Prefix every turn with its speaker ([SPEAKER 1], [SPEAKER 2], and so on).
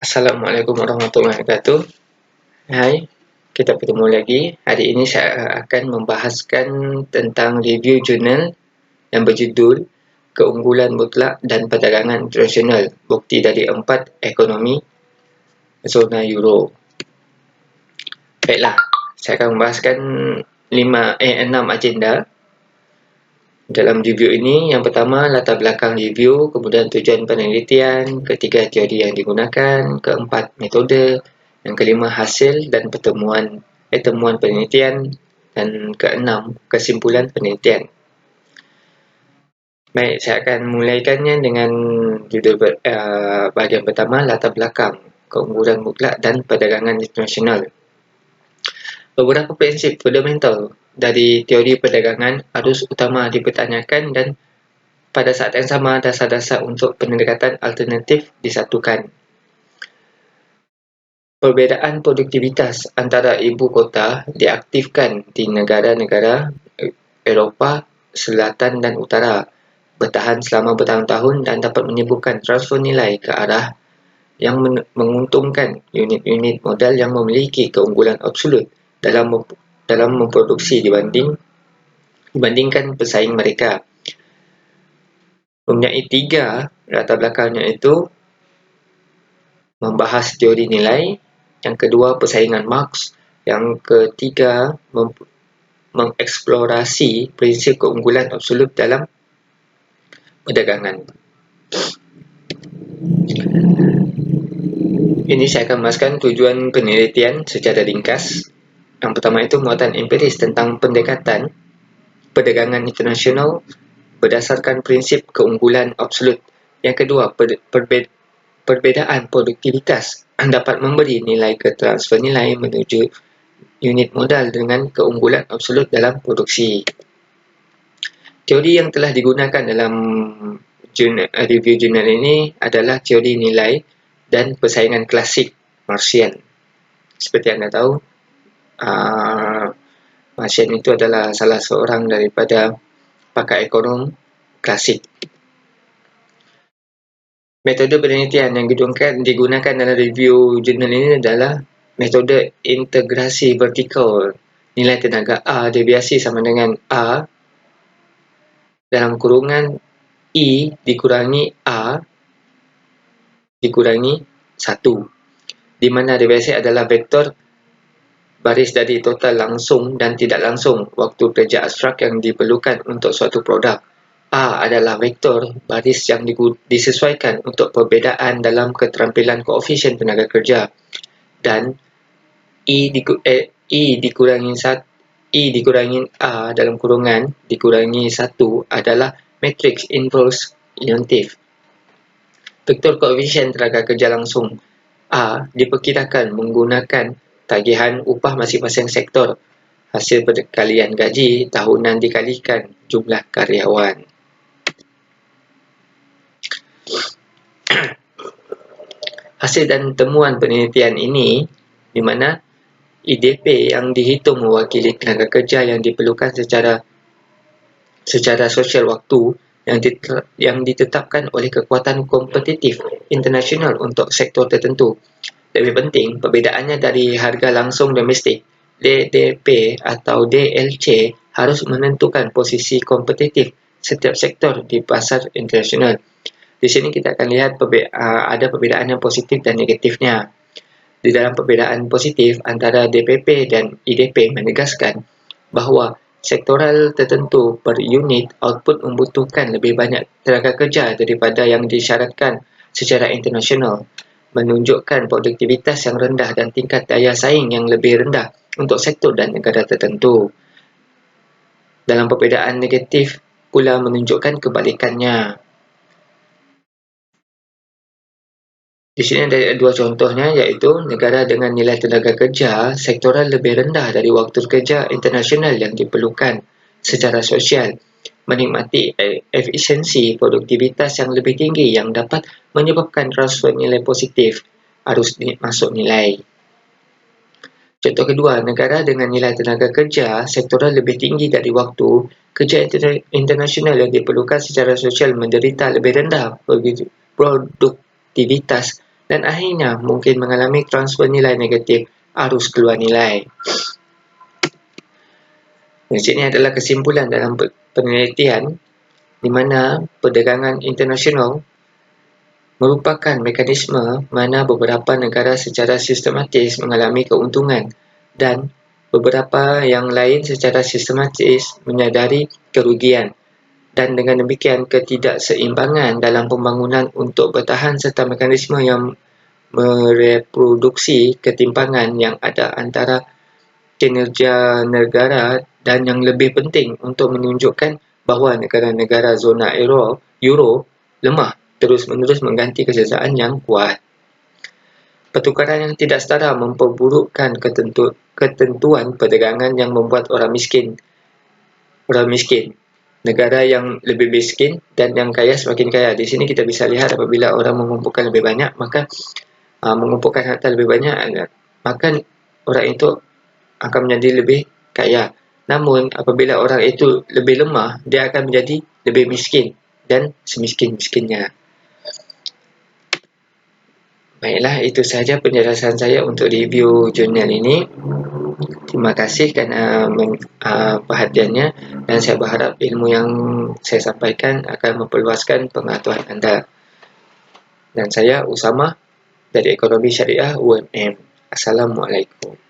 [SPEAKER 1] Assalamualaikum warahmatullahi wabarakatuh. Hai, kita bertemu lagi. Hari ini saya akan membahaskan tentang review jurnal yang berjudul Keunggulan Mutlak dan Perdagangan Internasional, Bukti dari 4 Ekonomi Zona Euro. Baiklah, saya akan membahaskan 6 agenda dalam review ini. Yang pertama, latar belakang review, kemudian tujuan penelitian, ketiga, teori yang digunakan, keempat, metode, yang kelima, hasil dan temuan penelitian, dan keenam, kesimpulan penelitian. Baik, saya akan mulaikannya dengan judul bahagian pertama, latar belakang, keunggulan mutlak dan perdagangan internasional. Beberapa prinsip fundamental dari teori perdagangan arus utama dipertanyakan dan pada saat yang sama dasar-dasar untuk pendekatan alternatif disatukan. Perbezaan produktivitas antara ibu kota diaktifkan di negara-negara Eropah Selatan dan Utara, bertahan selama bertahun-tahun dan dapat menyebabkan transfer nilai ke arah yang menguntungkan unit-unit modal yang memiliki keunggulan absolut dalam memproduksi dibandingkan pesaing mereka. Mempunyai 3 latar belakangnya, itu membahas teori nilai, yang kedua persaingan Marx, yang ketiga mengeksplorasi prinsip keunggulan absolut dalam perdagangan. Ini saya akan bahaskan tujuan penelitian secara ringkas. Yang pertama itu muatan empiris tentang pendekatan perdagangan internasional berdasarkan prinsip keunggulan absolut. Yang kedua, perbezaan produktivitas dapat memberi nilai ke transfer nilai menuju unit modal dengan keunggulan absolut dalam produksi. Teori yang telah digunakan dalam review jurnal ini adalah teori nilai dan persaingan klasik Marxian. Seperti anda tahu, Marxian itu adalah salah seorang daripada pakar ekonom klasik. Metode penelitian yang digunakan dalam review jurnal ini adalah metode integrasi vertikal. Nilai tenaga A deviasi sama dengan A dalam kurungan I dikurangi A dikurangi 1, di mana deviasi adalah vektor baris dari total langsung dan tidak langsung waktu kerja abstrak yang diperlukan untuk suatu produk. A adalah vektor baris yang disesuaikan untuk perbezaan dalam keterampilan koefisien tenaga kerja, dan I dikurangi A dalam kurungan dikurangi 1 adalah matriks inverse unitatif. Vektor koefisien tenaga kerja langsung A diperkirakan menggunakan tagihan upah masing-masing sektor, hasil perkalian gaji tahunan dikalikan jumlah karyawan. Hasil dan temuan penelitian ini, di mana IDP yang dihitung mewakili tenaga kerja yang diperlukan secara sosial waktu yang ditetapkan oleh kekuatan kompetitif internasional untuk sektor tertentu. Lebih penting, perbezaannya dari harga langsung domestik DDP atau DLC harus menentukan posisi kompetitif setiap sektor di pasar internasional. Di sini kita akan lihat ada perbezaan yang positif dan negatifnya. Di dalam perbezaan positif antara DPP dan IDP menegaskan bahawa sektoral tertentu per unit output membutuhkan lebih banyak tenaga kerja daripada yang disyaratkan secara internasional, menunjukkan produktivitas yang rendah dan tingkat daya saing yang lebih rendah untuk sektor dan negara tertentu. Dalam perbezaan negatif pula menunjukkan kebalikannya. Di sini ada 2 contohnya, iaitu negara dengan nilai tenaga kerja sektoral lebih rendah dari waktu kerja internasional yang diperlukan secara sosial, menikmati efisiensi produktivitas yang lebih tinggi yang dapat menyebabkan transfer nilai positif arus masuk nilai. Contoh kedua, negara dengan nilai tenaga kerja sektoral lebih tinggi dari waktu kerja internasional yang diperlukan secara sosial menderita lebih rendah produktivitas dan akhirnya mungkin mengalami transfer nilai negatif arus keluar nilai. Di sini adalah kesimpulan dalam penelitian di mana perdagangan internasional merupakan mekanisme mana beberapa negara secara sistematis mengalami keuntungan dan beberapa yang lain secara sistematis menyadari kerugian, dan dengan demikian ketidakseimbangan dalam pembangunan untuk bertahan serta mekanisme yang mereproduksi ketimpangan yang ada antara kinerja negara, dan yang lebih penting untuk menunjukkan bahawa negara-negara zona Euro lemah terus-menerus mengganti kesejahteraan yang kuat. Pertukaran yang tidak setara memperburukkan ketentuan perdagangan yang membuat orang miskin. Negara yang lebih miskin dan yang kaya semakin kaya. Di sini kita bisa lihat apabila orang mengumpulkan lebih banyak, maka mengumpulkan harta lebih banyak, maka orang itu akan menjadi lebih kaya. Namun apabila orang itu lebih lemah, dia akan menjadi lebih miskin dan semiskin-miskinnya. Baiklah, itu sahaja penjelasan saya untuk review jurnal ini. Terima kasih kerana perhatiannya, dan saya berharap ilmu yang saya sampaikan akan memperluaskan pengetahuan anda. Dan saya Usama dari Ekonomi Syariah UMM. Assalamualaikum.